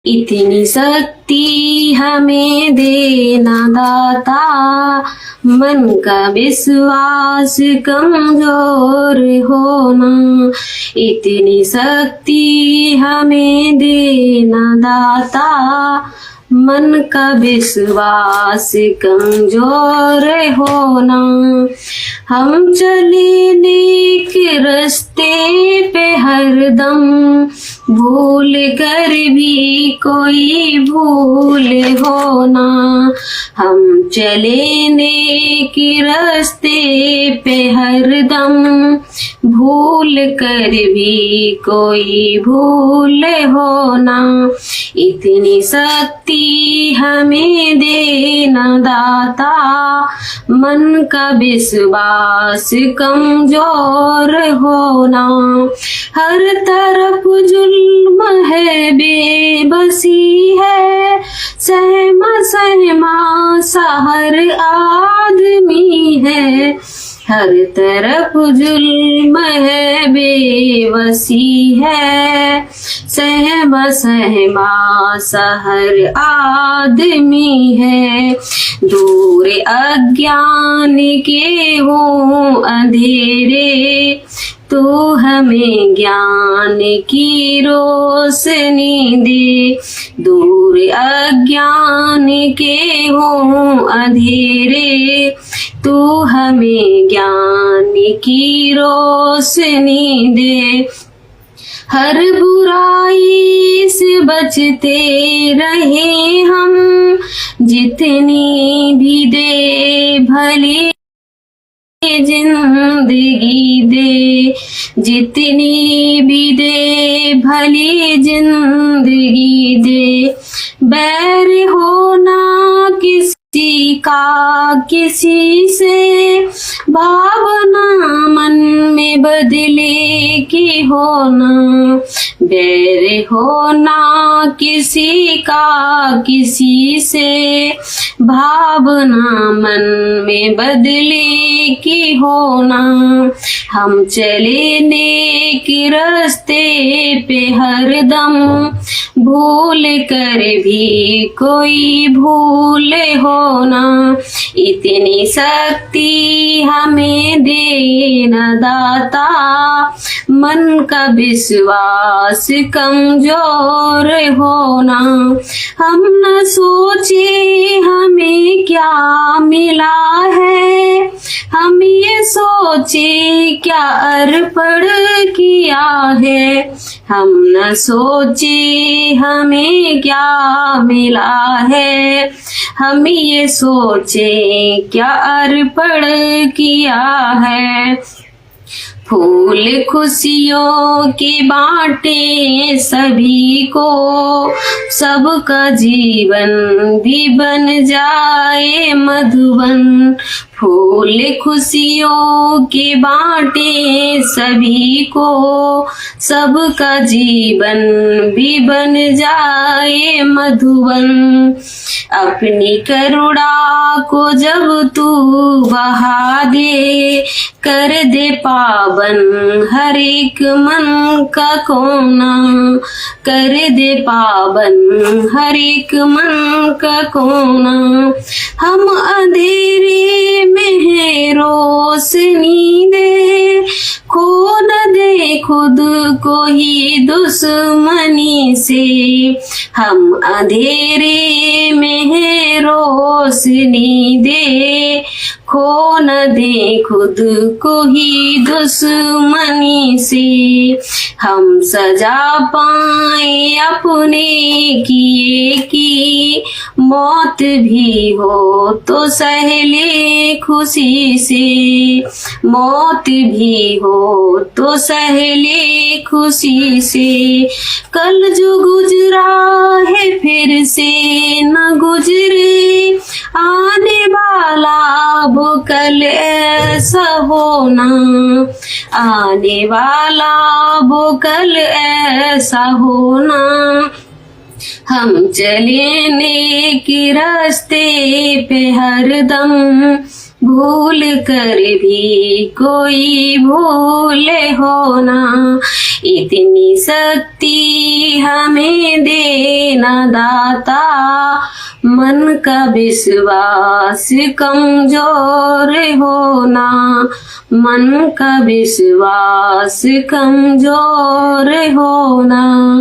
इतनी शक्ति हमें देना दाता, मन का विश्वास कमजोर होना। इतनी शक्ति हमें देना दाता, मन का विश्वास कमजोर होना। हम चले नेक रास्ते पे हरदम, भूल कर भी कोई भूल होना। हम चले नेक रास्ते पे हरदम, भूल कर भी कोई भूल होना। इतनी शक्ति हमें देना दाता, मन का विश्वास कमजोर होना। हर तरफ जुल्म है, बेबसी है, सहमा सहमा सा हर आदमी है। हर तरफ जुल्म है, बेबसी है, सहमा सहमा सा हर आदमी है। दूर अज्ञान के हों अंधेरे, तो हमें ज्ञान की रोशनी दे। दूर अज्ञान के हों अंधेरे, तो हमें ज्ञान की रोशनी दे। हर बुराई से बचते रहे हम, जितनी भी दे भली जिंदगी दे। जितनी भी दे भली जिंदगी दे। बैर होना किसी का किसी से, भावना मन में बदले की होना। बैर होना किसी का किसी से, भावना मन में बदले की होना। हम चले नेक रास्ते पे हरदम, भूल कर भी कोई भूल होना। इतनी शक्ति हमें देना दाता, मन का विश्वास कमजोर होना। हम न सोचे हमें क्या मिला है, हम ये सोचे क्या अर्पण किया है। हम न सोचे हमें क्या मिला है, हम ये सोचे क्या अर्पण किया है। फूल खुशियों के बांटे सभी को, सबका जीवन भी बन जाए मधुबन। फूल खुशियों के बांटे सभी को, सबका जीवन भी बन जाए मधुबन। अपनी करुणा को जब तू बहा दे, कर दे पावन हर एक मन का कोना। कर दे पावन हर एक मन का कोना। हम अंधेरे में है रोशनी दे, खो न दे खुद को ही दुश्मनी से। हम अंधेरे में है रोशनी दे, खो न दे खुद को ही दुश्मनी से। हम सजा पाए अपने किए की, मौत भी हो तो सहले खुशी से। मौत भी हो तो सहले खुशी से। कल जो गुजरा है फिर से न गुजरे, आने वाला वो कल ऐसा होना। आने वाला वो कल ऐसा होना। हम चले नेक रास्ते पे हरदम, भूल कर भी कोई भूले हो ना। इतनी शक्ति हमें देना दाता, मन का विश्वास कमजोर होना, मन का विश्वास कमजोर होना।